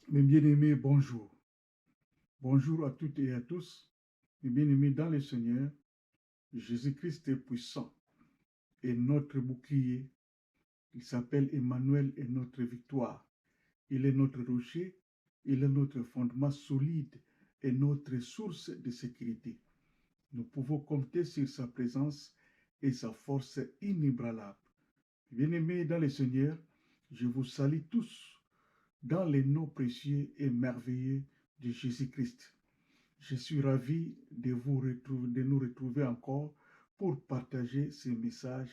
Mes bien-aimés, bonjour. Bonjour à toutes et à tous. Mes bien-aimés dans le Seigneur, Jésus-Christ est puissant et notre bouclier. Il s'appelle Emmanuel et notre victoire. Il est notre rocher, il est notre fondement solide et notre source de sécurité. Nous pouvons compter sur sa présence et sa force inébranlable. Bien-aimés dans le Seigneur, je vous salue tous dans les noms précieux et merveilleux de Jésus-Christ. Je suis ravi de nous retrouver encore pour partager ce message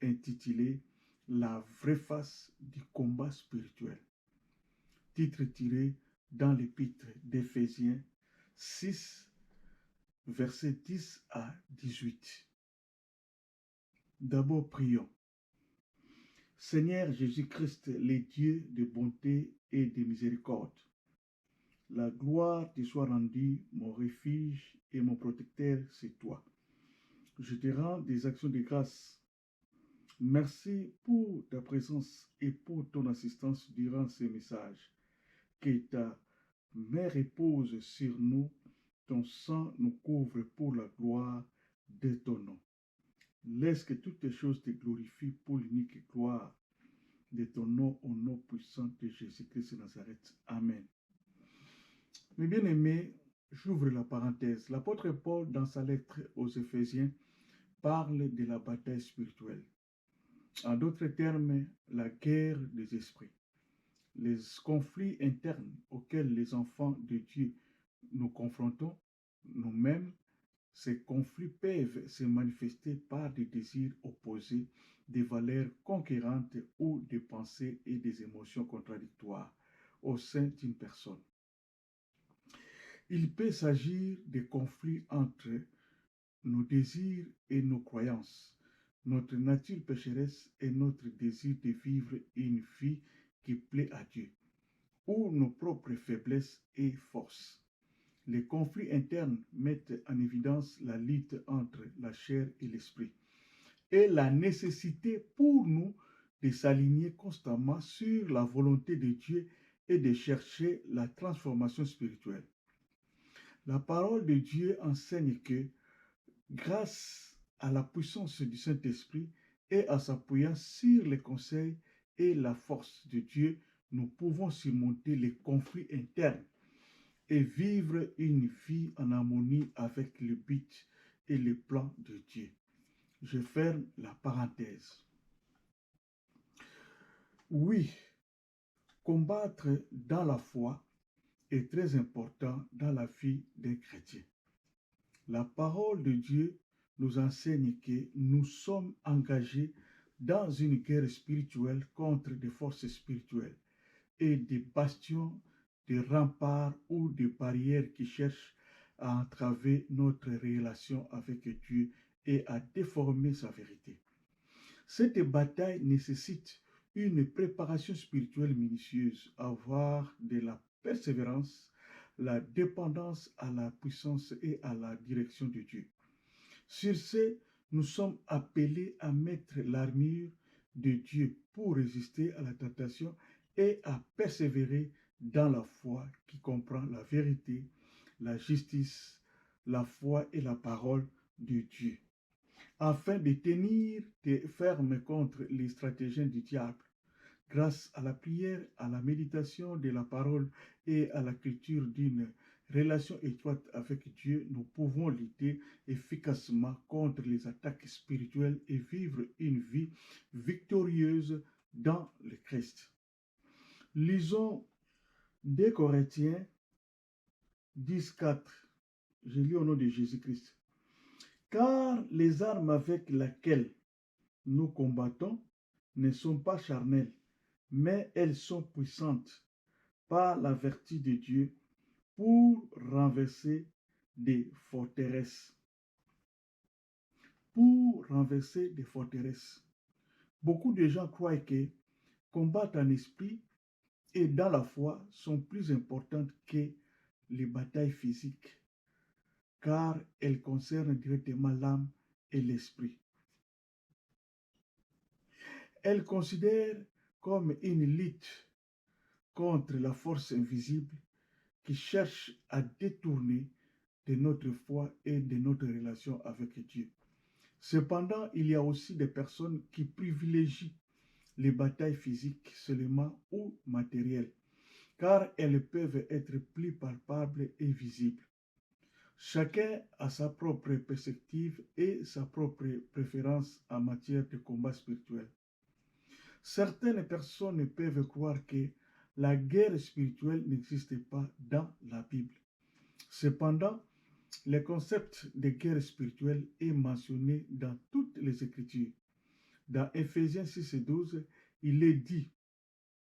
intitulé La vraie face du combat spirituel. Titre tiré dans l'épître d'Éphésiens 6, versets 10 à 18. D'abord, prions. Seigneur Jésus-Christ, le Dieu de bonté et de miséricorde, la gloire te soit rendue, mon refuge et mon protecteur, c'est toi. Je te rends des actions de grâce. Merci pour ta présence et pour ton assistance durant ces messages. Que ta main repose sur nous, ton sang nous couvre pour la gloire de ton nom. Laisse que toutes les choses te glorifient pour l'unique gloire de ton nom, au nom puissant de Jésus-Christ de Nazareth. Amen. Mes bien-aimés, j'ouvre la parenthèse. L'apôtre Paul, dans sa lettre aux Éphésiens, parle de la bataille spirituelle. En d'autres termes, la guerre des esprits. Les conflits internes auxquels les enfants de Dieu nous confrontons nous-mêmes, ces conflits peuvent se manifester par des désirs opposés, des valeurs conquérantes ou des pensées et des émotions contradictoires au sein d'une personne. Il peut s'agir de conflits entre nos désirs et nos croyances, notre nature pécheresse et notre désir de vivre une vie qui plaît à Dieu, ou nos propres faiblesses et forces. Les conflits internes mettent en évidence la lutte entre la chair et l'esprit et la nécessité pour nous de s'aligner constamment sur la volonté de Dieu et de chercher la transformation spirituelle. La parole de Dieu enseigne que, grâce à la puissance du Saint-Esprit et à s'appuyant sur les conseils et la force de Dieu, nous pouvons surmonter les conflits internes et vivre une vie en harmonie avec le but et le plan de Dieu. Je ferme la parenthèse. Oui, combattre dans la foi est très important dans la vie des chrétiens. La parole de Dieu nous enseigne que nous sommes engagés dans une guerre spirituelle contre des forces spirituelles et des bastions, des remparts ou des barrières qui cherchent à entraver notre relation avec Dieu et à déformer sa vérité. Cette bataille nécessite une préparation spirituelle minutieuse, avoir de la persévérance, la dépendance à la puissance et à la direction de Dieu. Sur ce, nous sommes appelés à mettre l'armure de Dieu pour résister à la tentation et à persévérer dans la foi qui comprend la vérité, la justice, la foi et la parole de Dieu, afin de tenir ferme contre les stratagèmes du diable. Grâce à la prière, à la méditation de la parole et à la culture d'une relation étroite avec Dieu, nous pouvons lutter efficacement contre les attaques spirituelles et vivre une vie victorieuse dans le Christ. Lisons 2 Corinthiens 10:4. Je lis au nom de Jésus-Christ. Car les armes avec lesquelles nous combattons ne sont pas charnelles, mais elles sont puissantes par la vertu de Dieu pour renverser des forteresses. Pour renverser des forteresses. Beaucoup de gens croient que combattre en esprit et dans la foi sont plus importantes que les batailles physiques, car elles concernent directement l'âme et l'esprit. Elles considèrent comme une lutte contre la force invisible qui cherche à détourner de notre foi et de notre relation avec Dieu. Cependant, il y a aussi des personnes qui privilégient les batailles physiques seulement ou matérielles, car elles peuvent être plus palpables et visibles. Chacun a sa propre perspective et sa propre préférence en matière de combat spirituel. Certaines personnes peuvent croire que la guerre spirituelle n'existe pas dans la Bible. Cependant, le concept de guerre spirituelle est mentionné dans toutes les Écritures. Dans Éphésiens 6 et 12, il est dit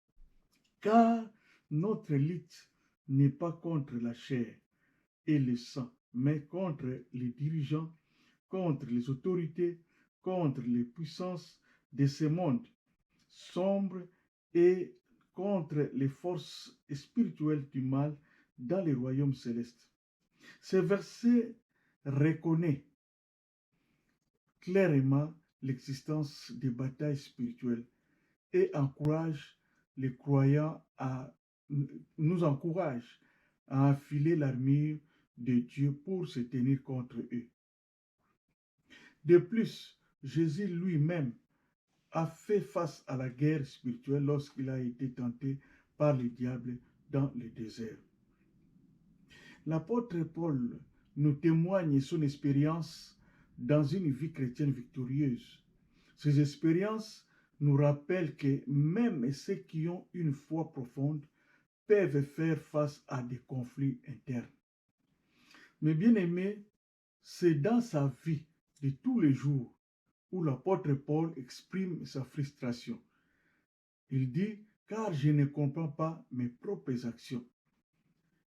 « Car notre lutte n'est pas contre la chair et le sang, mais contre les dirigeants, contre les autorités, contre les puissances de ce monde sombre et contre les forces spirituelles du mal dans les royaumes célestes. » Ce verset reconnaît clairement l'existence des batailles spirituelles et nous encourage à enfiler l'armure de Dieu pour se tenir contre eux. De plus, Jésus lui-même a fait face à la guerre spirituelle lorsqu'il a été tenté par le diable dans le désert. L'apôtre Paul nous témoigne son expérience dans une vie chrétienne victorieuse. Ces expériences nous rappellent que même ceux qui ont une foi profonde peuvent faire face à des conflits internes. Mais bien aimé, c'est dans sa vie de tous les jours où l'apôtre Paul exprime sa frustration. Il dit « Car je ne comprends pas mes propres actions »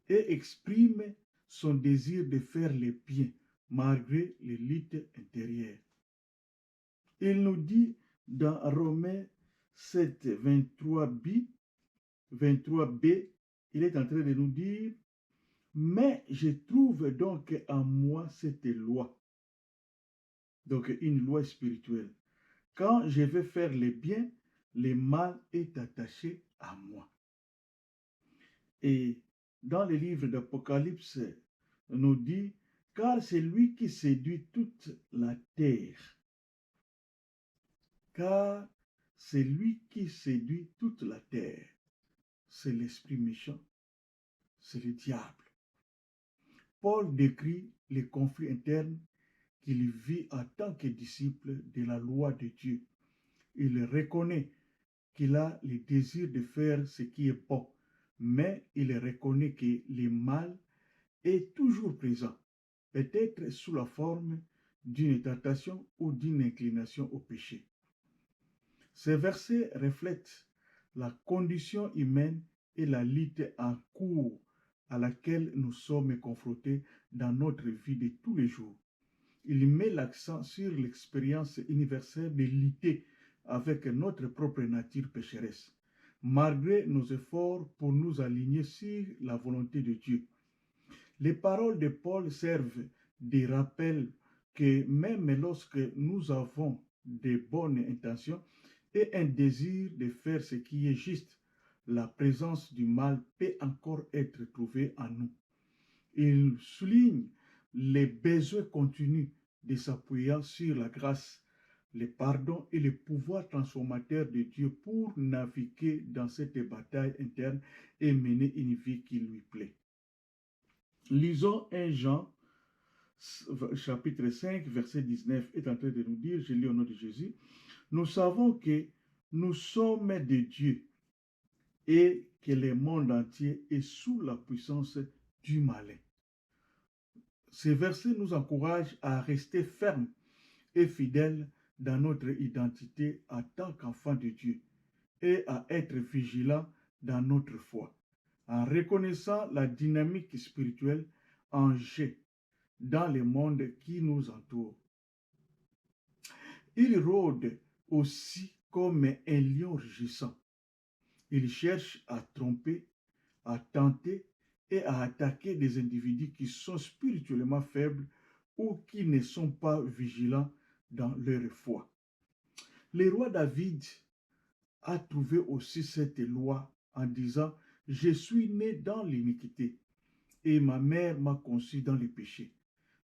et exprime son désir de faire le bien malgré les luttes intérieures. Il nous dit dans Romains 7, 23b, il est en train de nous dire « Mais je trouve donc en moi cette loi ». Donc une loi spirituelle. Quand je veux faire le bien, le mal est attaché à moi. Et dans le livre d'Apocalypse, on nous dit, car c'est lui qui séduit toute la terre. Car c'est lui qui séduit toute la terre. C'est l'esprit méchant, c'est le diable. Paul décrit les conflits internes qu'il vit en tant que disciple de la loi de Dieu. Il reconnaît qu'il a le désir de faire ce qui est bon, mais il reconnaît que le mal est toujours présent, peut-être sous la forme d'une tentation ou d'une inclination au péché. Ces versets reflètent la condition humaine et la lutte en cours à laquelle nous sommes confrontés dans notre vie de tous les jours. Il met l'accent sur l'expérience universelle de lutter avec notre propre nature pécheresse, malgré nos efforts pour nous aligner sur la volonté de Dieu. Les paroles de Paul servent de rappel que même lorsque nous avons de bonnes intentions et un désir de faire ce qui est juste, la présence du mal peut encore être trouvée en nous. Il souligne les besoins continus de s'appuyer sur la grâce, le pardon et le pouvoir transformateur de Dieu pour naviguer dans cette bataille interne et mener une vie qui lui plaît. Lisons 1 Jean, chapitre 5, verset 19, est en train de nous dire, je lis au nom de Jésus, nous savons que nous sommes de Dieu et que le monde entier est sous la puissance du malin. Ces versets nous encouragent à rester fermes et fidèles dans notre identité en tant qu'enfants de Dieu et à être vigilants dans notre foi, en reconnaissant la dynamique spirituelle en jeu dans le monde qui nous entoure. Il rôde aussi comme un lion rugissant. Il cherche à tromper, à tenter et à attaquer des individus qui sont spirituellement faibles ou qui ne sont pas vigilants dans leur foi. Le roi David a trouvé aussi cette loi en disant je suis né dans l'iniquité et ma mère m'a conçu dans le péché.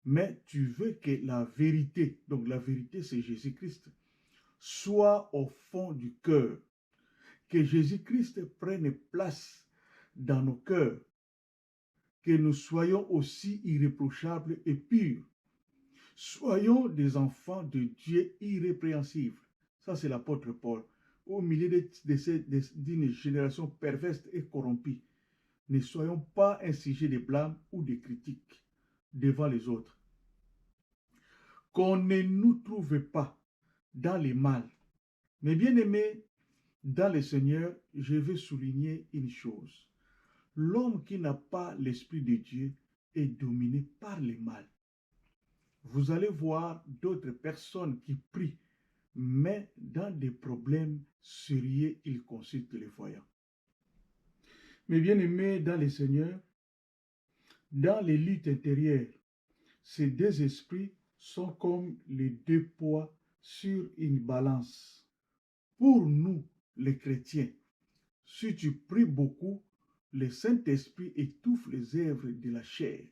Mais tu veux que la vérité, donc la vérité c'est Jésus-Christ, soit au fond du cœur, que Jésus-Christ prenne place dans nos cœurs, que nous soyons aussi irréprochables et purs. Soyons des enfants de Dieu irrépréhensibles. Ça, c'est l'apôtre Paul. Au milieu d'une génération perverse et corrompue, ne soyons pas un sujet de blâme ou de critique devant les autres. Qu'on ne nous trouve pas dans les mal. Mais bien aimés, dans le Seigneur, je veux souligner une chose. L'homme qui n'a pas l'Esprit de Dieu est dominé par le mal. Vous allez voir d'autres personnes qui prient, mais dans des problèmes sérieux, ils consultent les voyants. Mais bien aimés dans le Seigneur, dans les luttes intérieures, ces deux esprits sont comme les deux poids sur une balance. Pour nous, les chrétiens, si tu pries beaucoup, le Saint-Esprit étouffe les œuvres de la chair.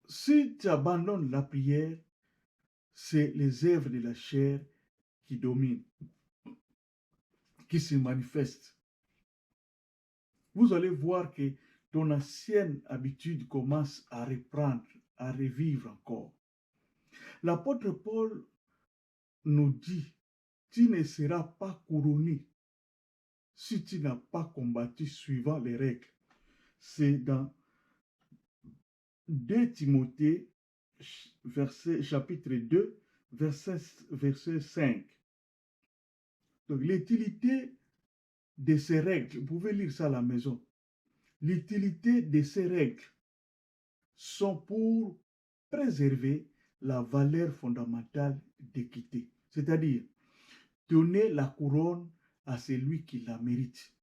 Si tu abandonnes la prière, c'est les œuvres de la chair qui dominent, qui se manifestent. Vous allez voir que ton ancienne habitude commence à reprendre, à revivre encore. L'apôtre Paul nous dit, tu ne seras pas couronné si tu n'as pas combattu suivant les règles. C'est dans 2 Timothée, chapitre 2, verset 5. Donc, l'utilité de ces règles, vous pouvez lire ça à la maison. L'utilité de ces règles sont pour préserver la valeur fondamentale d'équité, c'est-à-dire donner la couronne à celui qui la mérite.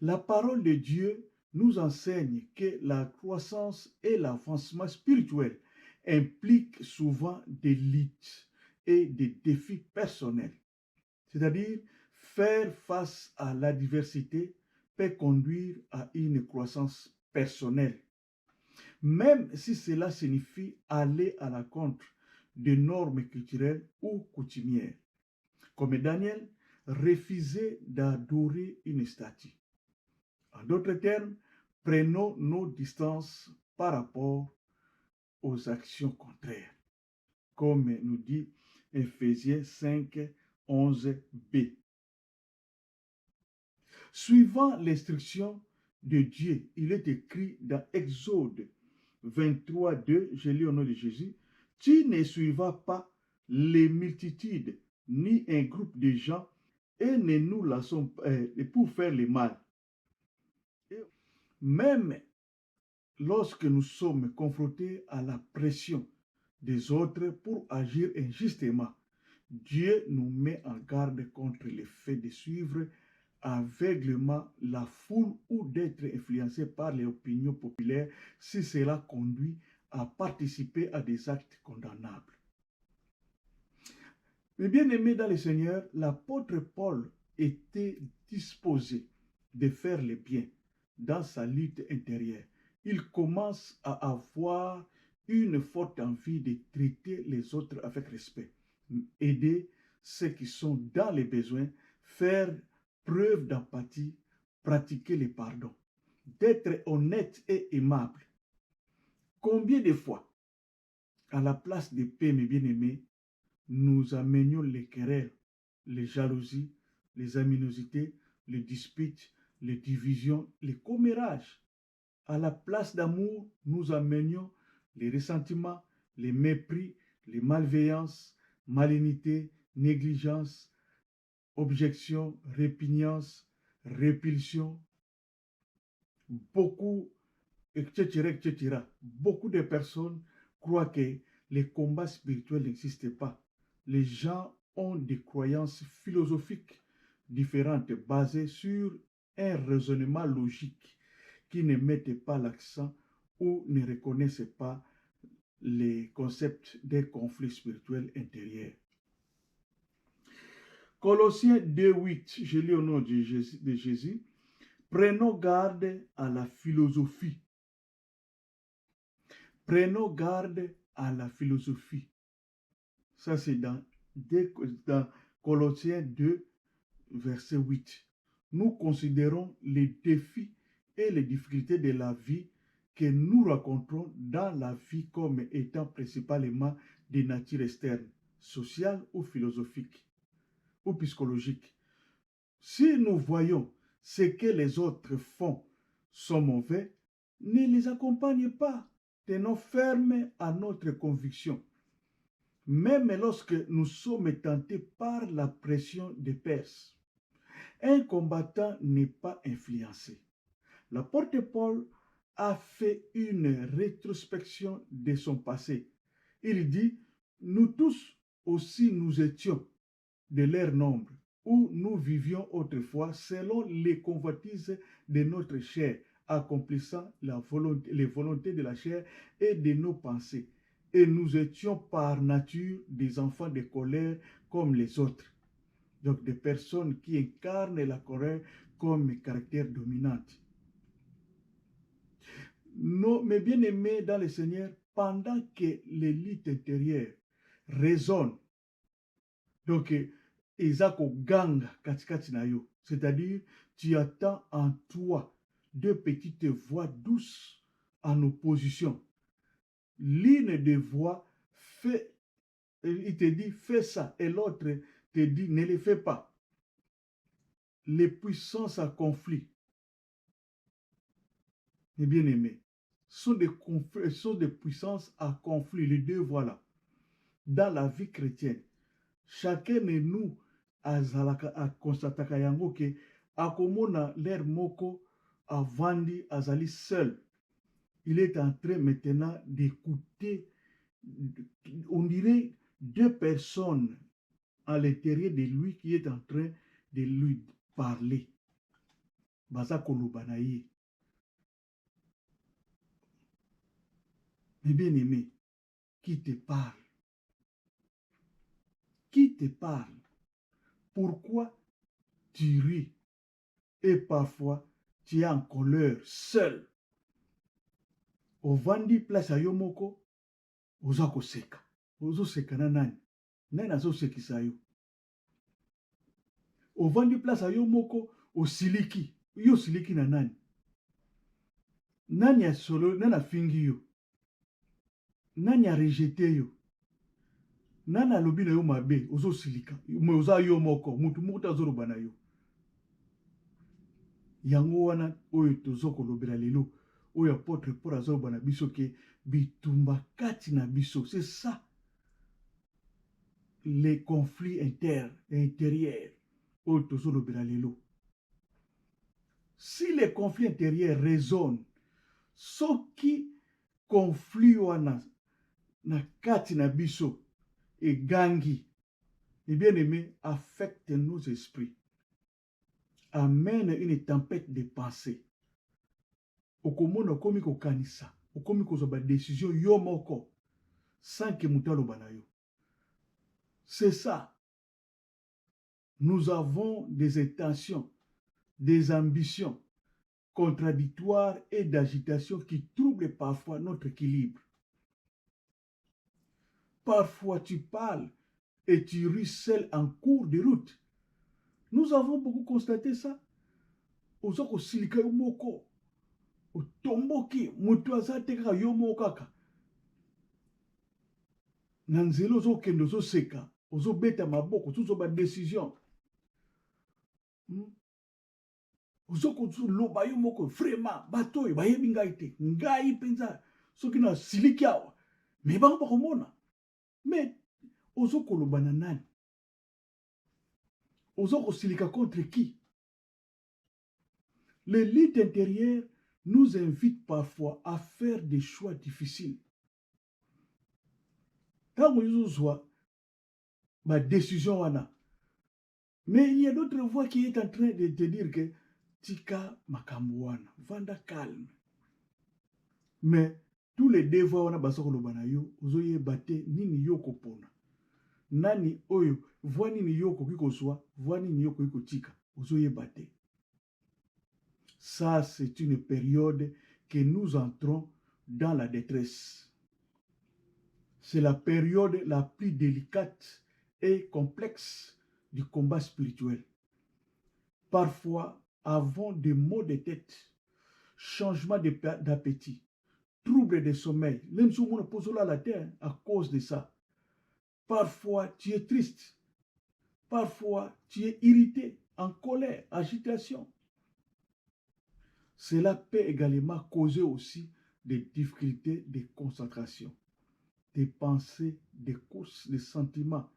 La parole de Dieu nous enseigne que la croissance et l'avancement spirituel impliquent souvent des luttes et des défis personnels. C'est-à-dire, faire face à l'adversité peut conduire à une croissance personnelle, même si cela signifie aller à l'encontre de normes culturelles ou coutumières. Comme Daniel, refuser d'adorer une statue. En d'autres termes, prenons nos distances par rapport aux actions contraires, comme nous dit Ephésiens 5, 11b. Suivant l'instruction de Dieu, il est écrit dans Exode 23, 2, je lis au nom de Jésus, « Tu ne suivras pas les multitudes, ni un groupe de gens, et ne nous laissons pour faire le mal. » Même lorsque nous sommes confrontés à la pression des autres pour agir injustement, Dieu nous met en garde contre le fait de suivre aveuglément la foule ou d'être influencé par les opinions populaires si cela conduit à participer à des actes condamnables. Mais bien aimé dans le Seigneur, l'apôtre Paul était disposé de faire le bien dans sa lutte intérieure. Il commence à avoir une forte envie de traiter les autres avec respect, aider ceux qui sont dans les besoins, faire preuve d'empathie, pratiquer le pardon, d'être honnête et aimable. Combien de fois, à la place de paix, mes bien-aimés, nous amenions les querelles, les jalousies, les aminosités, les disputes, les divisions, les commérages. À la place d'amour, nous amenions les ressentiments, les mépris, les malveillances, malignité, négligence, objection, répugnance, répulsion, beaucoup, etc., etc. Beaucoup de personnes croient que les combats spirituels n'existent pas. Les gens ont des croyances philosophiques différentes basées sur un raisonnement logique qui ne mettent pas l'accent ou ne reconnaissent pas les concepts des conflits spirituels intérieurs. Colossiens 2:8, je lis au nom de Jésus. Prenons garde à la philosophie. Prenons garde à la philosophie. Ça, c'est dans Colossiens 2, verset 8. Nous considérons les défis et les difficultés de la vie que nous rencontrons dans la vie comme étant principalement de nature externe, sociale ou philosophique ou psychologique. Si nous voyons ce que les autres font sont mauvais, ne les accompagne pas. Tenons ferme à notre conviction. Même lorsque nous sommes tentés par la pression des pairs, un combattant n'est pas influencé. L'apôtre Paul a fait une rétrospection de son passé. Il dit, nous tous aussi nous étions de leur nombre, où nous vivions autrefois selon les convoitises de notre chair, accomplissant les volontés de la chair et de nos pensées. Et nous étions par nature des enfants de colère comme les autres. Donc des personnes qui incarnent la colère comme caractère dominant. Mes bien-aimés dans le Seigneur, pendant que l'élite intérieure résonne, donc Ezako ganga katikati na yo, c'est-à-dire tu attends en toi deux petites voix douces en opposition. L'une des voix fait, il te dit fais ça, et l'autre te dit ne le fais pas. Les puissances à conflit, mes bien-aimés, sont des puissances à conflit, les deux voix-là. Dans la vie chrétienne, chacun de nous a constaté yango ke akomona l'air moko avandi azali seul. Il est en train maintenant d'écouter, on dirait, deux personnes à l'intérieur de lui qui est en train de lui parler. Baza kolobanaye. Mais bien aimé, qui te parle? Qui te parle? Pourquoi tu ris? Et parfois, tu es en colère, seul. Ovandi place a yomoko, oza koseka. Ozo seka na nani? Nani azo sekisa yo? Ovandi place a yomoko, osiliki. Yo siliki na nani? Nani a solo, nani a fingi yo? Nani a rejete yo? Nani a lobi na yo mabe, ozo silika. Oza yomoko, mutu muta ozo loba na yo. Yango wana oyo tozo kolobela lelo. Oyo apôtre Paul azoba na biso ke bitumba kati na biso. C'est ça. Les conflits internes et intérieurs. Oyo tozo lobela lelo. Si les conflits intérieurs résonnent, soki conflit wana na kati na biso et gangi, et bien aimé, affecte nos esprits. Amène une tempête de pensée. Okomona okomi kokanisa, okomi kozoba décision yo moko sans que muta loba na yo. C'est ça. Nous avons des intentions, des ambitions contradictoires et d'agitation qui troublent parfois notre équilibre. Parfois tu parles et tu ris seul en cours de route. Nous avons beaucoup constaté ça. Ozoko silika yo moko. Otomboki mutu azate kaka yo moko kaka. Nanzelo zo kendo zo seka. Ozo beta maboko, ozo ba décision. Ozoko loba yo moko vraiment bato ba yebi ngai te. Ngai penza soki na siliki awa. Mais bango ba komona. Mais ozoko loba na nani? Ozoko silika contre qui? L'élite intérieure nous invite parfois à faire des choix difficiles. Quand nous avons ma décision wana. Mais il y a d'autres voix qui est en train de te dire que tika makambo wana, vanda calme. Mais tous les deux voix wana basoko lobana yo, ozoye bate nini yo kopona. Nani oyo, voini ni yoko kiko soa, voini ni yoko kiko tika, ozoye bate. Ça, c'est une période que nous entrons dans la détresse. C'est la période la plus délicate et complexe du combat spirituel. Parfois, avons des maux de tête, changement d'appétit, troubles de sommeil. Même si on pose là la terre à cause de ça. Parfois, tu es triste. Parfois, tu es irrité, en colère, agitation. Cela peut également causer aussi des difficultés de concentration, des pensées, des courses, des sentiments,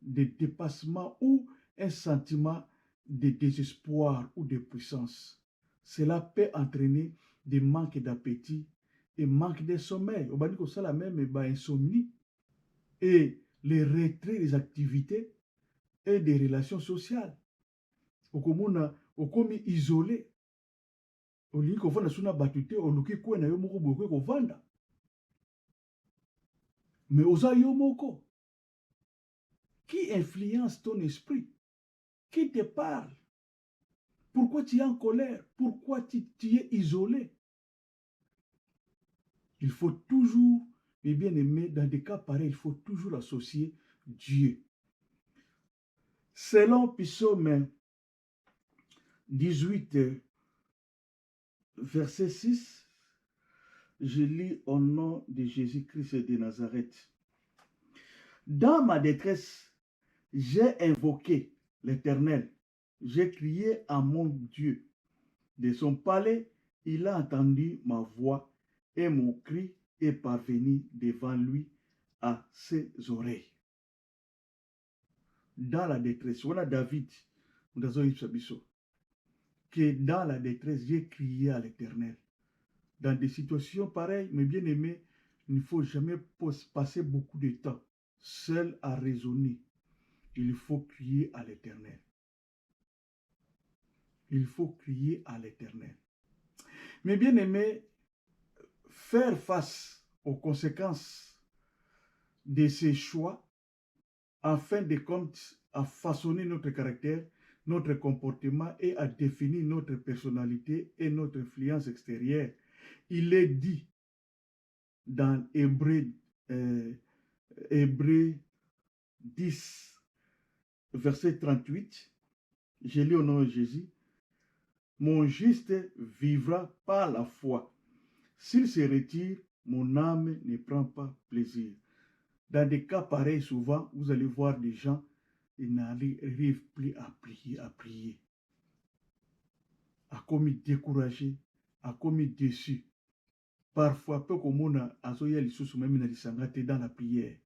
des dépassements ou un sentiment de désespoir ou de puissance. Cela peut entraîner des manques d'appétit et manque de sommeil. On va dire que ça la même insomnie et le retrait des activités et des relations sociales. Au commun isolé. Au lieu qu'on vende suna batute, au lieu qu'on ait moko boke qu'on venda. Mais osa yo moko. Qui influence ton esprit? Qui te parle? Pourquoi tu es en colère? Pourquoi tu es isolé? Il faut toujours, mes bien-aimés, dans des cas pareils, il faut toujours associer Dieu. Selon Psaume 18, verset 6, je lis au nom de Jésus-Christ de Nazareth. Dans ma détresse, j'ai invoqué l'Éternel. J'ai crié à mon Dieu. De son palais, il a entendu ma voix et mon cri est parvenu devant lui à ses oreilles. Dans la détresse, voilà David, que dans la détresse, j'ai crié à l'Éternel. Dans des situations pareilles, mes bien-aimés, il ne faut jamais passer beaucoup de temps seul à raisonner. Il faut crier à l'Éternel. Il faut crier à l'Éternel. Mes bien-aimés, faire face aux conséquences de ces choix, en fin de compte, à façonner notre caractère, notre comportement et à définir notre personnalité et notre influence extérieure. Il est dit dans Hébreux 10, verset 38, je lis au nom de Jésus, mon juste vivra par la foi. S'il se retire, mon âme ne prend pas plaisir. Dans des cas pareils, souvent, vous allez voir des gens, ils n'arrivent plus à prier. À commis découragé, à commis déçu. Parfois, peu comme on a dans la prière.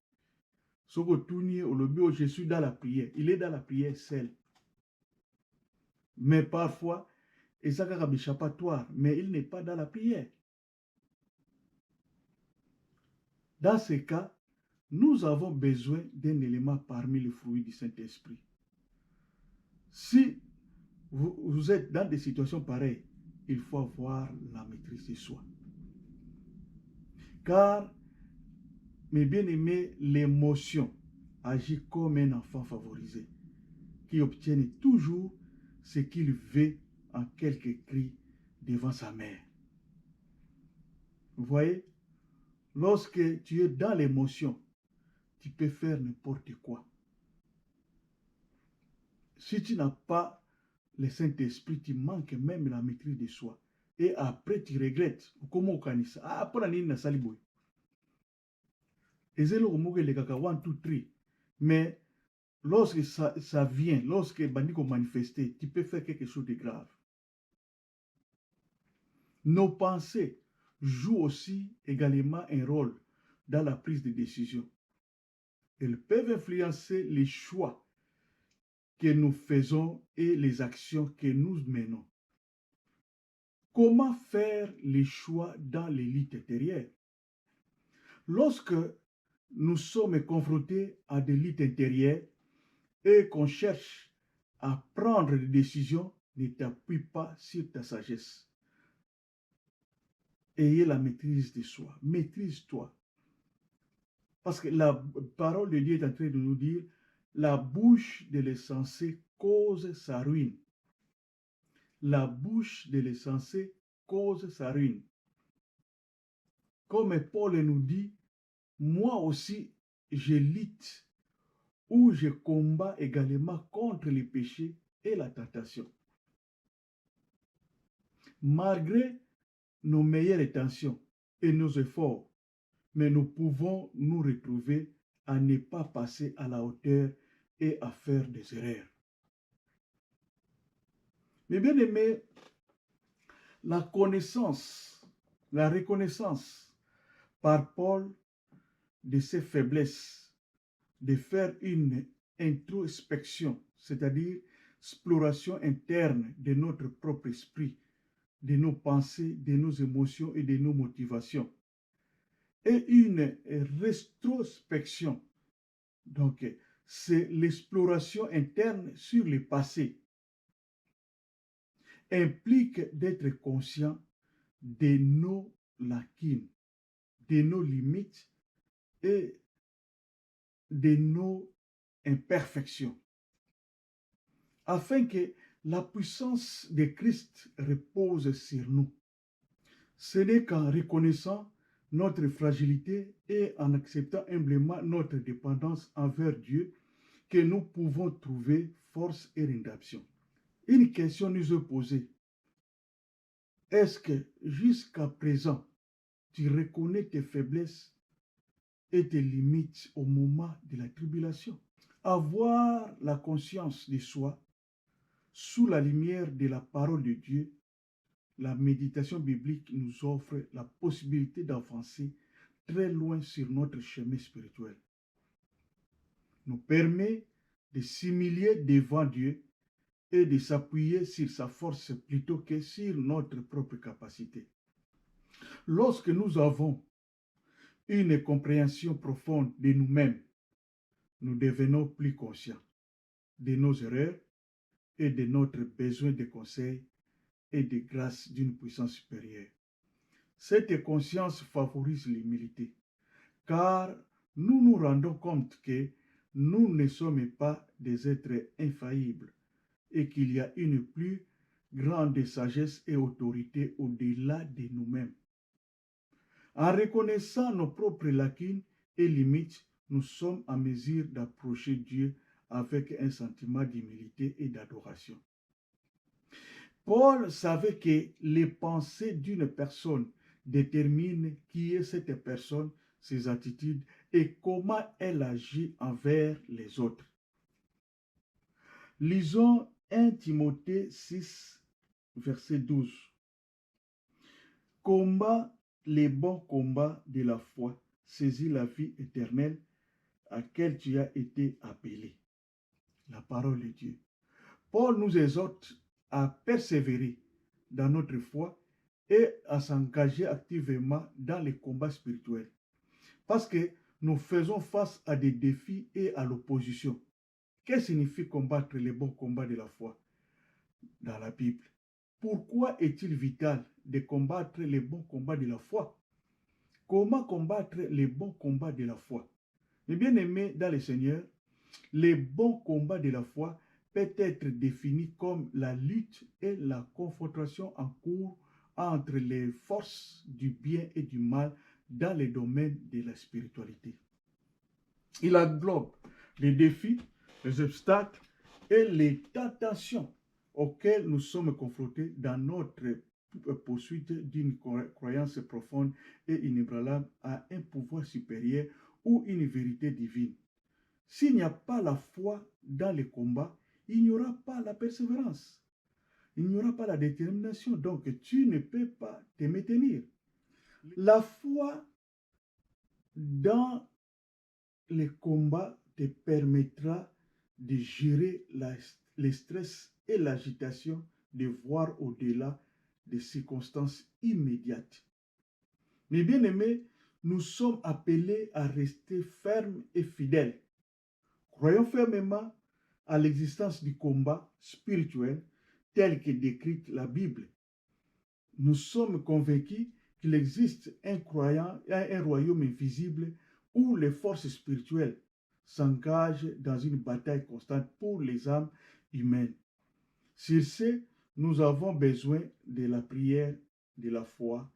Soko tournier au lobby, je suis dans la prière. Il est dans la prière seul. Mais parfois, il s'agit d'un échappatoire, mais il n'est pas dans la prière. Dans ces cas, nous avons besoin d'un élément parmi les fruits du Saint-Esprit. Si vous êtes dans des situations pareilles, il faut avoir la maîtrise de soi. Car, mes bien-aimés, l'émotion agit comme un enfant favorisé qui obtient toujours ce qu'il veut en quelques cris devant sa mère. Vous voyez, lorsque tu es dans l'émotion, tu peux faire n'importe quoi. Si tu n'as pas le Saint-Esprit, tu manques même la maîtrise de soi. Et après, tu regrettes. Comment on dit ça? Ah, pour la ligne, ça liboui. Et c'est le mot que les caca 1, 2, 3. Mais lorsque ça vient, lorsque bandit ont manifesté, tu peux faire quelque chose de grave. Nos pensées jouent aussi également un rôle dans la prise de décision. Elles peuvent influencer les choix que nous faisons et les actions que nous menons. Comment faire les choix dans l'élite intérieure? Lorsque nous sommes confrontés à des luttes intérieures et qu'on cherche à prendre des décisions, ne t'appuie pas sur ta sagesse. Ayez la maîtrise de soi. Maîtrise-toi. Parce que la parole de Dieu est en train de nous dire, la bouche de l'insensé cause sa ruine. La bouche de l'insensé cause sa ruine. Comme Paul nous dit, moi aussi, je lutte ou je combats également contre les péchés et la tentation. Malgré nos meilleures intentions et nos efforts, mais nous pouvons nous retrouver à ne pas passer à la hauteur et à faire des erreurs. Mais bien aimé, la connaissance, la reconnaissance par Paul de ses faiblesses, de faire une introspection, c'est-à-dire exploration interne de notre propre esprit, de nos pensées, de nos émotions et de nos motivations, et une rétrospection. Donc, c'est l'exploration interne sur le passé, implique d'être conscient de nos lacunes, de nos limites et de nos imperfections, afin que la puissance de Christ repose sur nous. Ce n'est qu'en reconnaissant notre fragilité et en acceptant humblement notre dépendance envers Dieu que nous pouvons trouver force et rédemption. Une question nous est posée. Est-ce que jusqu'à présent, tu reconnais tes faiblesses et tes limites au moment de la tribulation? Avoir la conscience de soi sous la lumière de la parole de Dieu, la méditation biblique nous offre la possibilité d'avancer très loin sur notre chemin spirituel. Nous permet de s'humilier devant Dieu et de s'appuyer sur sa force plutôt que sur notre propre capacité. Lorsque nous avons une compréhension profonde de nous-mêmes, nous devenons plus conscients de nos erreurs et de notre besoin de conseil et de grâce d'une puissance supérieure. Cette conscience favorise l'humilité, car nous nous rendons compte que nous ne sommes pas des êtres infaillibles et qu'il y a une plus grande sagesse et autorité au-delà de nous-mêmes. En reconnaissant nos propres lacunes et limites, nous sommes en mesure d'approcher Dieu avec un sentiment d'humilité et d'adoration. Paul savait que les pensées d'une personne déterminent qui est cette personne, ses attitudes et comment elle agit envers les autres. Lisons 1 Timothée 6, verset 12. Combat les bons combats de la foi, saisis la vie éternelle à laquelle tu as été appelé. La parole de Dieu. Paul nous exhorte à persévérer dans notre foi et à s'engager activement dans les combats spirituels. Parce que nous faisons face à des défis et à l'opposition. Qu'est-ce que signifie combattre les bons combats de la foi dans la Bible? Pourquoi est-il vital de combattre les bons combats de la foi? Comment combattre les bons combats de la foi? Mes bien-aimés dans le Seigneur, les bons combats de la foi peut être défini comme la lutte et la confrontation en cours entre les forces du bien et du mal dans les domaines de la spiritualité. Il englobe les défis, les obstacles et les tentations auxquelles nous sommes confrontés dans notre poursuite d'une croyance profonde et inébranlable à un pouvoir supérieur ou une vérité divine. S'il n'y a pas la foi dans les combats, il n'y aura pas la persévérance. Il n'y aura pas la détermination. Donc, tu ne peux pas te maintenir. La foi dans les combats te permettra de gérer le stress et l'agitation, de voir au-delà des circonstances immédiates. Mais bien aimés, nous sommes appelés à rester fermes et fidèles. Croyons fermement à l'existence du combat spirituel tel que décrit la Bible. Nous sommes convaincus qu'il existe un royaume invisible où les forces spirituelles s'engagent dans une bataille constante pour les âmes humaines. Sur ce, nous avons besoin de la prière, de la foi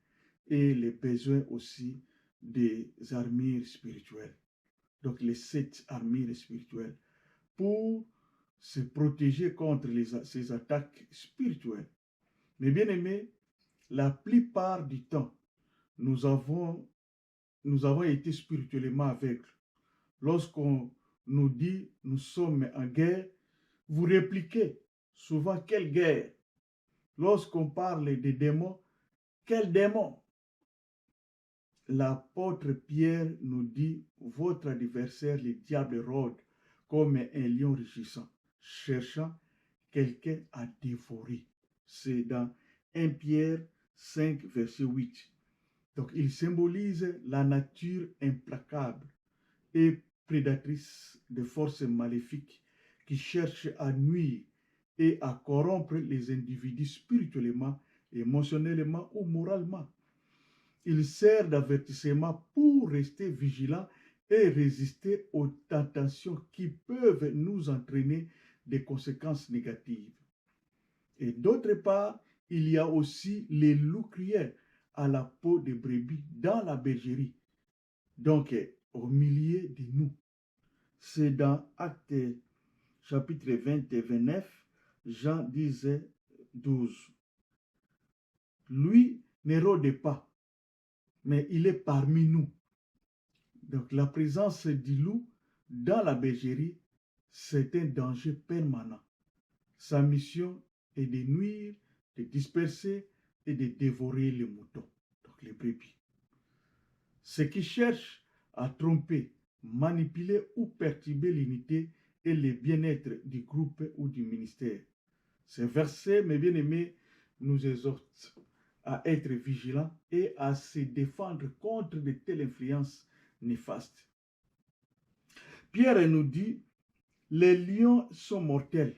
et les besoins aussi des armures spirituelles. Donc les 7 armures spirituelles pour se protéger contre ces attaques spirituelles. Mais bien aimés, la plupart du temps, nous avons été spirituellement aveugles. Lorsqu'on nous dit nous sommes en guerre, vous répliquez souvent quelle guerre? Lorsqu'on parle des démons, quel démon? L'apôtre Pierre nous dit votre adversaire, le diable, rôde comme un lion rugissant, cherchant quelqu'un à dévorer. C'est dans 1 Pierre 5, verset 8. Donc, il symbolise la nature implacable et prédatrice des forces maléfiques qui cherchent à nuire et à corrompre les individus spirituellement, émotionnellement ou moralement. Il sert d'avertissement pour rester vigilant et résister aux tentations qui peuvent nous entraîner des conséquences négatives. Et d'autre part, il y a aussi les loups crieurs à la peau de brebis dans la bergerie, donc au milieu de nous. C'est dans Actes chapitre 20 et 29, Jean disait 12. Lui ne rôde pas, mais il est parmi nous. Donc la présence du loup dans la bergerie, c'est un danger permanent. Sa mission est de nuire, de disperser et de dévorer les moutons, donc les brebis. Ceux qui cherchent à tromper, manipuler ou perturber l'unité et le bien-être du groupe ou du ministère. Ces versets, mes bien-aimés, nous exhortent à être vigilants et à se défendre contre de telles influences néfastes. Pierre nous dit, les lions sont mortels.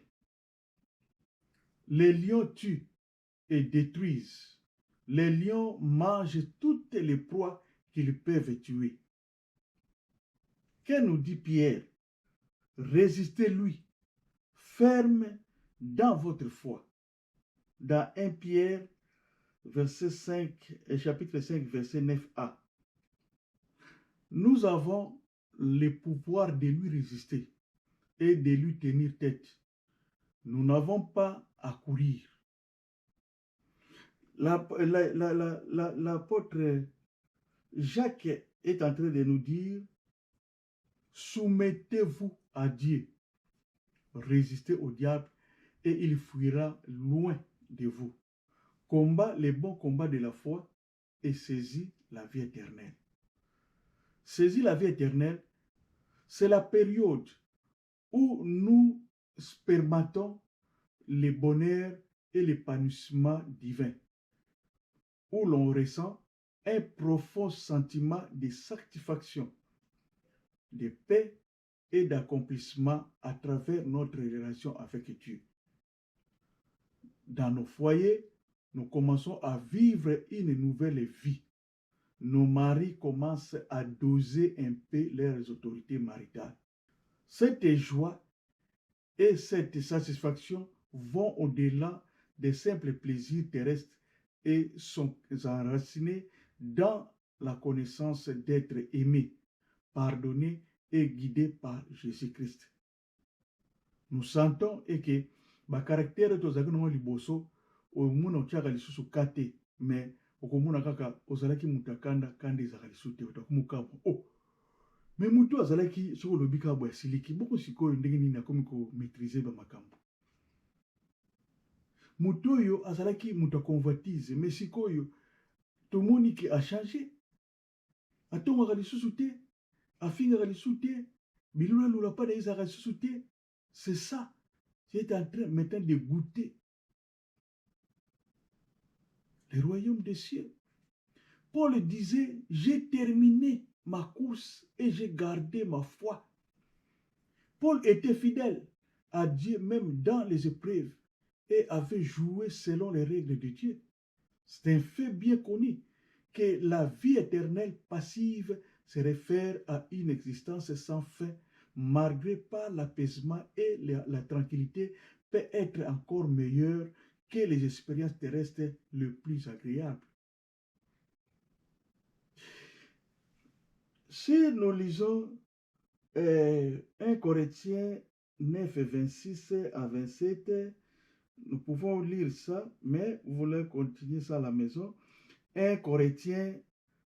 Les lions tuent et détruisent. Les lions mangent toutes les proies qu'ils peuvent tuer. Que nous dit Pierre? Résistez-lui, ferme dans votre foi. Dans 1 Pierre, verset 5, chapitre 5, verset 9a. Nous avons le pouvoir de lui résister et de lui tenir tête. Nous n'avons pas à courir. L'apôtre Jacques est en train de nous dire, soumettez-vous à Dieu, résistez au diable et il fuira loin de vous. Combat les bons combats de la foi et saisis la vie éternelle. Saisis la vie éternelle, c'est la période où nous spermatons le bonheur et l'épanouissement divin, où l'on ressent un profond sentiment de satisfaction, de paix et d'accomplissement à travers notre relation avec Dieu. Dans nos foyers, nous commençons à vivre une nouvelle vie. Nos maris commencent à doser un peu leurs autorités maritales. Cette joie et cette satisfaction vont au-delà des simples plaisirs terrestres et sont enracinés dans la connaissance d'être aimé, pardonné et guidé par Jésus-Christ. Nous sentons que le caractère de nos liboso au muna uchaka lisusu kate mais okomuna kaka ozalaki mutakanda kande ezaka lisusu te otakumukabo oh mais mutu azalaki soko lobi kabo ya siliki boko sikoyo ndenge nini akomi ko maîtriser ba makambo mutu oyo azalaki mutu convoitise mais sikoyo tomoni ki a changé atongaka lisusu te afingaka lisusu te bilula lula pa na ezaka lisusu te. C'est ça. C'est en train maintenant de goûter le royaume des cieux. Paul disait, j'ai terminé ma course et j'ai gardé ma foi. Paul était fidèle à Dieu même dans les épreuves et avait joué selon les règles de Dieu. C'est un fait bien connu que la vie éternelle passive se réfère à une existence sans fin, malgré pas l'apaisement et la tranquillité peut être encore meilleure que les expériences terrestres les plus agréables. Si nous lisons 1 Corinthiens 9, 26 à 27, nous pouvons lire ça, mais vous voulez continuer ça à la maison. 1 Corinthiens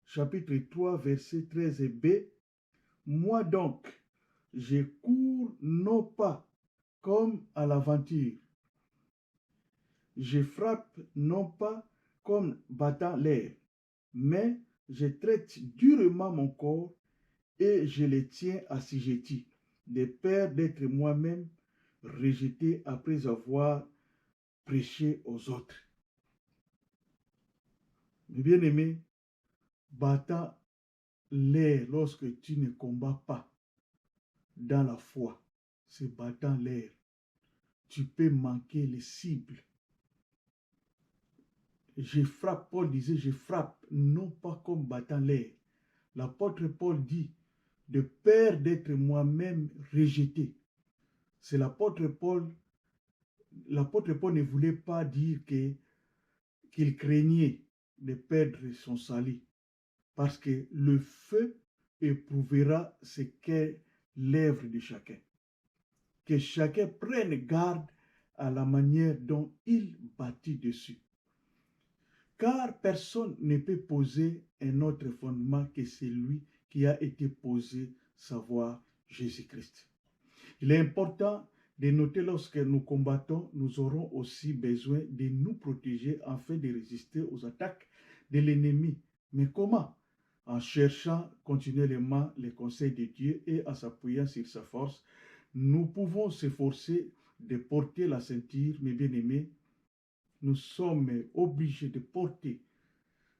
chapitre 3, verset 13 b. Moi donc, je cours non pas comme à l'aventure. Je frappe non pas comme battant l'air, mais je traite durement mon corps et je le tiens assujetti, de peur d'être moi-même rejeté après avoir prêché aux autres. Mes bien-aimés, battant l'air lorsque tu ne combats pas dans la foi, c'est battant l'air. Tu peux manquer les cibles. Je frappe, Paul disait, je frappe, non pas comme battant l'air. L'apôtre Paul dit, de peur d'être moi-même rejeté. C'est l'apôtre Paul ne voulait pas dire qu'il craignait de perdre son salut, parce que le feu éprouvera ce qu'est l'œuvre de chacun. Que chacun prenne garde à la manière dont il bâtit dessus. Car personne ne peut poser un autre fondement que celui qui a été posé, savoir Jésus-Christ. Il est important de noter lorsque nous combattons, nous aurons aussi besoin de nous protéger afin de résister aux attaques de l'ennemi. Mais comment? En cherchant continuellement les conseils de Dieu et en s'appuyant sur sa force, nous pouvons s'efforcer de porter la ceinture, mes bien-aimés. Nous sommes obligés de porter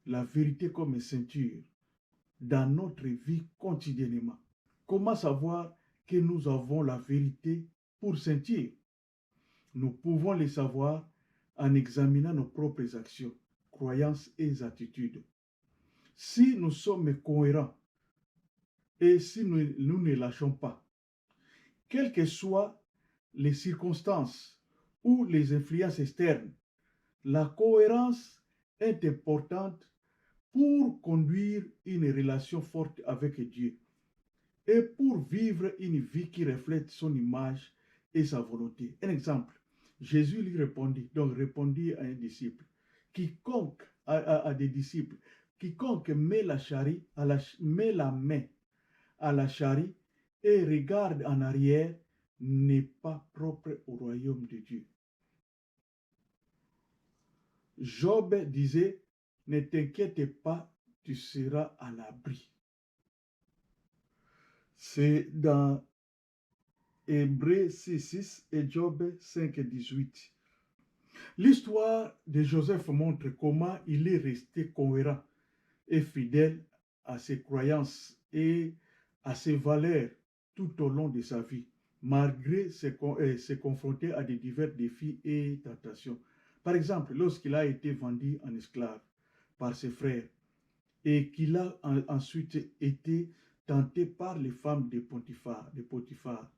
la vérité comme ceinture dans notre vie quotidiennement. Comment savoir que nous avons la vérité pour ceinture? Nous pouvons le savoir en examinant nos propres actions, croyances et attitudes. Si nous sommes cohérents et si nous ne lâchons pas, quelles que soient les circonstances ou les influences externes, la cohérence est importante pour conduire une relation forte avec Dieu et pour vivre une vie qui reflète son image et sa volonté. Un exemple, Jésus lui répondit à un disciple, à des disciples, quiconque met la main à la charrie et regarde en arrière n'est pas propre au royaume de Dieu. Job disait, ne t'inquiète pas, tu seras à l'abri. C'est dans Hébreux 6 et Job 5:18. L'histoire de Joseph montre comment il est resté cohérent et fidèle à ses croyances et à ses valeurs tout au long de sa vie, malgré se confronter à de divers défis et tentations. Par exemple, lorsqu'il a été vendu en esclave par ses frères et qu'il a ensuite été tenté par les femmes de Potiphar,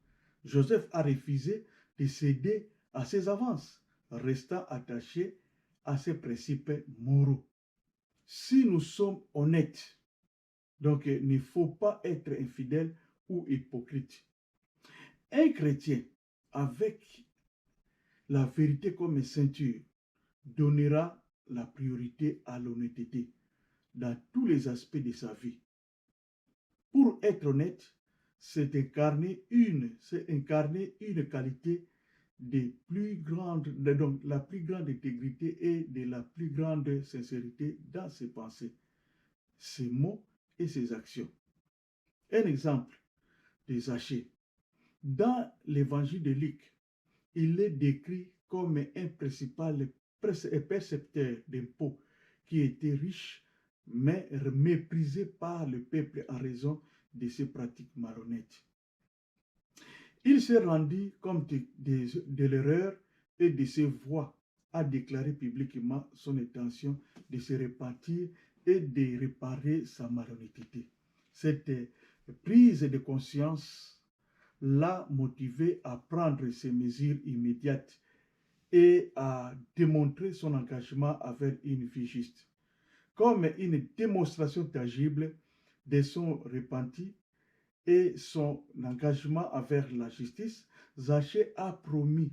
Joseph a refusé de céder à ses avances, restant attaché à ses principes moraux. Si nous sommes honnêtes, donc il ne faut pas être infidèle ou hypocrite. Un chrétien avec la vérité comme ceinture donnera la priorité à l'honnêteté dans tous les aspects de sa vie. Pour être honnête, c'est incarner une qualité donc la plus grande intégrité et de la plus grande sincérité dans ses pensées, ses mots et ses actions. Un exemple de Zachée. Dans l'évangile de Luc, il est décrit comme un principal percepteur d'impôts qui était riche, mais méprisé par le peuple en raison de ses pratiques malhonnêtes. Il s'est rendu compte de l'erreur et de ses voies, a déclaré publiquement son intention de se repentir et de réparer sa malhonnêteté. Cette prise de conscience l'a motivé à prendre ses mesures immédiates et à démontrer son engagement avec une vie juste. Comme une démonstration tangible de son repenti et son engagement avec la justice, Zachée a promis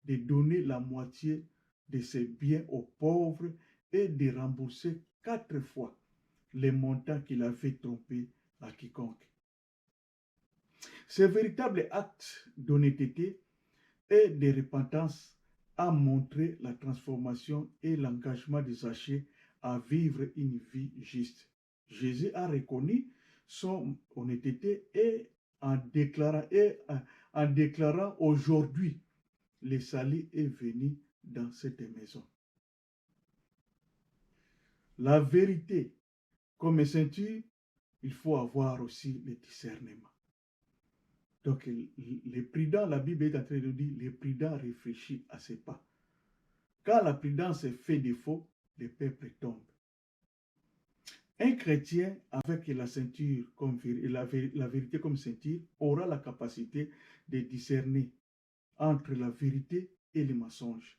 de donner la moitié de ses biens aux pauvres et de rembourser 4 fois les montants qu'il avait trompés à quiconque. Ce véritable acte d'honnêteté et de repentance a montré la transformation et l'engagement de Zachée à vivre une vie juste. Jésus a reconnu son honnêteté et en déclarant aujourd'hui, le salut est venu dans cette maison. La vérité, comme ceinture, il faut avoir aussi le discernement. Donc, les prudents, la Bible est en train de dire, les prudents réfléchissent à ses pas. Quand la prudence fait défaut, le peuple tombe. Un chrétien avec la ceinture comme la vérité comme ceinture aura la capacité de discerner entre la vérité et les mensonges.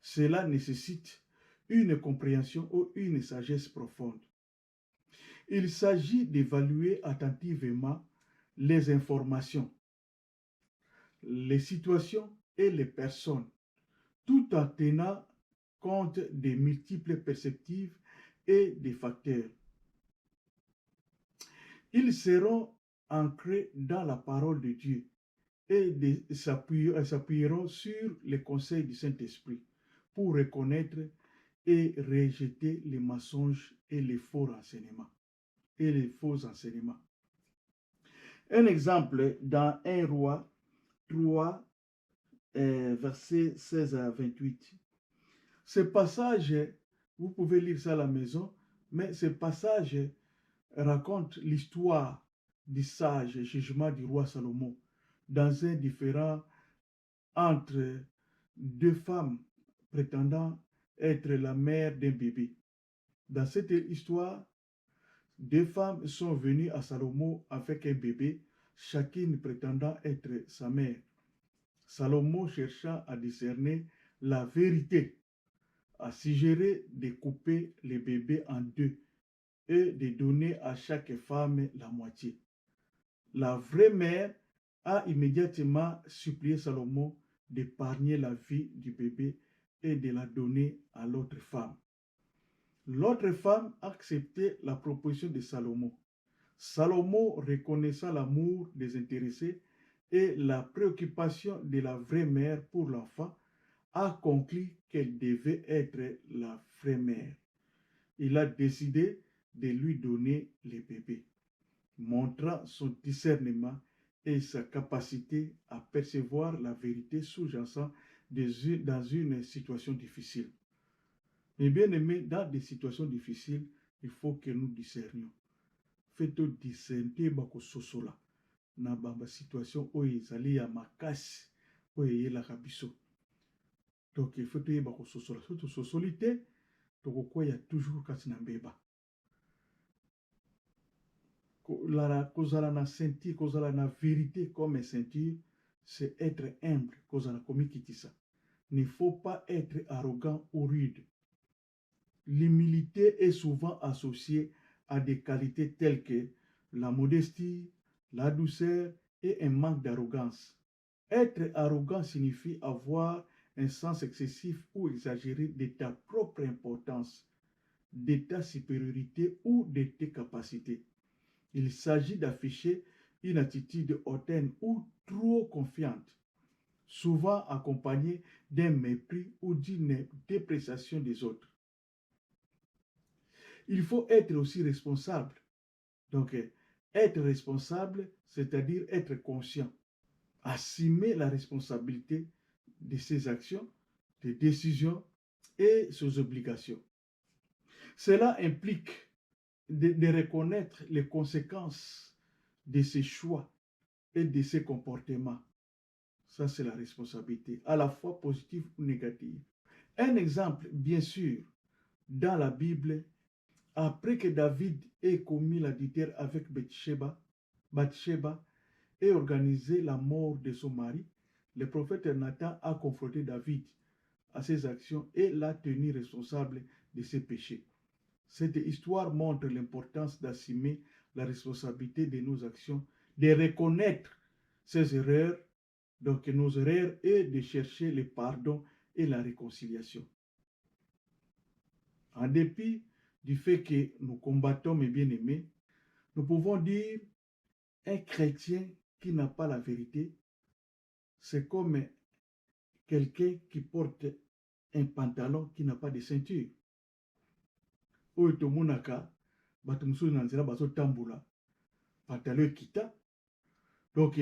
Cela nécessite une compréhension ou une sagesse profonde. Il s'agit d'évaluer attentivement les informations, les situations et les personnes, tout en tenant compte des multiples perspectives et des facteurs. Ils seront ancrés dans la parole de Dieu et s'appuieront sur les conseils du Saint-Esprit pour reconnaître et rejeter les mensonges et les faux renseignements. Un exemple dans 1 Roi 3, versets 16 à 28. Ce passage, vous pouvez lire ça à la maison, mais ce passage raconte l'histoire du sage jugement du roi Salomon dans un différend entre deux femmes prétendant être la mère d'un bébé. Dans cette histoire, deux femmes sont venues à Salomon avec un bébé, chacune prétendant être sa mère. Salomon chercha à discerner la vérité, a suggéré de couper le bébé en deux et de donner à chaque femme la moitié. La vraie mère a immédiatement supplié Salomon d'épargner la vie du bébé et de la donner à l'autre femme. L'autre femme a accepté la proposition de Salomon. Salomon, reconnaissant l'amour des intéressés et la préoccupation de la vraie mère pour l'enfant, a conclu qu'elle devait être la vraie mère. Il a décidé de lui donner le bébé, montrant son discernement et sa capacité à percevoir la vérité sous-jacente dans une situation difficile. Mais bien aimé, dans des situations difficiles, il faut que nous discernions. Faites discerner bako sosola na bamba situation oyo ezali ya makasi oyo eyelaka biso. Donc il faut toyeba kososola. So tososoli te, tokokwea toujours kati na mbeba. Kozala na ceinture, kozala na vérité comme ceinture, c'est être humble, kozala komikitisa. Il ne faut pas être arrogant ou rude. L'humilité est souvent associée à des qualités telles que la modestie, la douceur et un manque d'arrogance. Être arrogant signifie avoir un sens excessif ou exagéré de ta propre importance, de ta supériorité ou de tes capacités. Il s'agit d'afficher une attitude hautaine ou trop confiante, souvent accompagnée d'un mépris ou d'une dépréciation des autres. Il faut être aussi responsable. Donc, être responsable, c'est-à-dire être conscient, assumer la responsabilité de ses actions, des décisions et ses obligations. Cela implique de reconnaître les conséquences de ses choix et de ses comportements. Ça, c'est la responsabilité, à la fois positive ou négative. Un exemple, bien sûr, dans la Bible, après que David ait commis l'adultère avec Bathsheba et organisé la mort de son mari, le prophète Nathan a confronté David à ses actions et l'a tenu responsable de ses péchés. Cette histoire montre l'importance d'assumer la responsabilité de nos actions, de reconnaître ses erreurs, donc nos erreurs, et de chercher le pardon et la réconciliation. En dépit du fait que nous combattons, mes bien-aimés, nous pouvons dire un chrétien qui n'a pas la vérité, c'est comme quelqu'un qui porte un pantalon qui n'a pas de ceinture. Oyo tomonaka bato mosusu na nzela bazotambola pantalon ekita, donc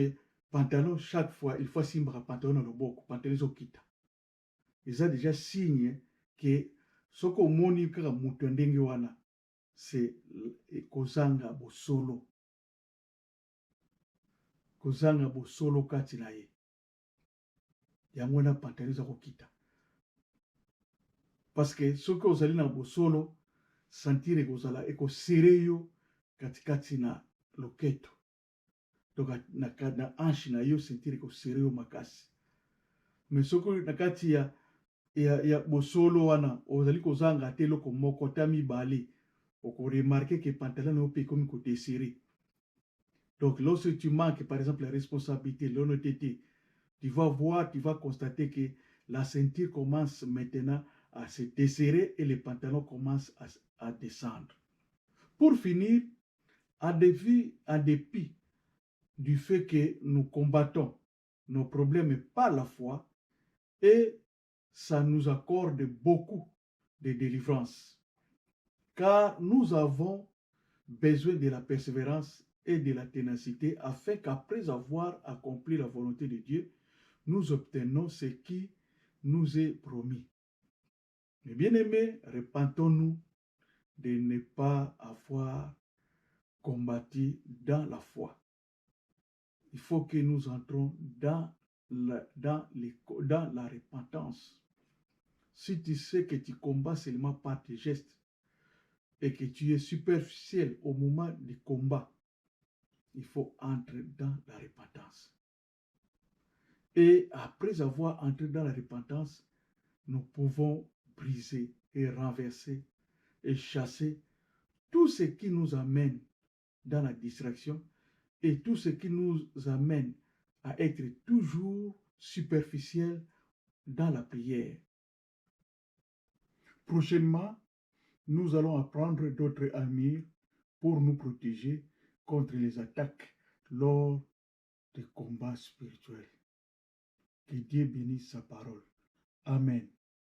pantalon chaque fois il faut asimbaka pantalon na loboko, pantalon ezokita. Eza déjà signe que soki omoni kaka moto ya ndenge wana c'est kozanga bosolo, kozanga bosolo kati na ye, yango wana pantalon eza kokita. Parce que soki ozali na bosolo sentire ekozala ekosere yo katikati na loketo, donc na hanche na yo sentire ekosere yo makasi. Mais soki na kati ya bosolo wana ozali kozanga te eloko moko ta mibale, okoremarke ke pantalon na yo mpe ekomi kodesere. Donc lorsque tu manques par exemple la responsabilité, l'honnêteté, tu vas constater que la ceinture commence maintenant à se desserrer et les pantalons commencent à descendre. Pour finir, en dépit du fait que nous combattons nos problèmes par la foi, et ça nous accorde beaucoup de délivrance, car nous avons besoin de la persévérance et de la ténacité afin qu'après avoir accompli la volonté de Dieu, nous obtenons ce qui nous est promis. Mais bien aimés, repentons-nous de ne pas avoir combattu dans la foi. Il faut que nous entrons dans la repentance. Si tu sais que tu combats seulement par tes gestes et que tu es superficiel au moment du combat, il faut entrer dans la repentance. Et après avoir entré dans la repentance, nous pouvons briser et renverser et chasser tout ce qui nous amène dans la distraction et tout ce qui nous amène à être toujours superficiel dans la prière. Prochainement, nous allons apprendre d'autres armures pour nous protéger contre les attaques lors des combats spirituels. Que Dieu bénisse sa parole. Amen.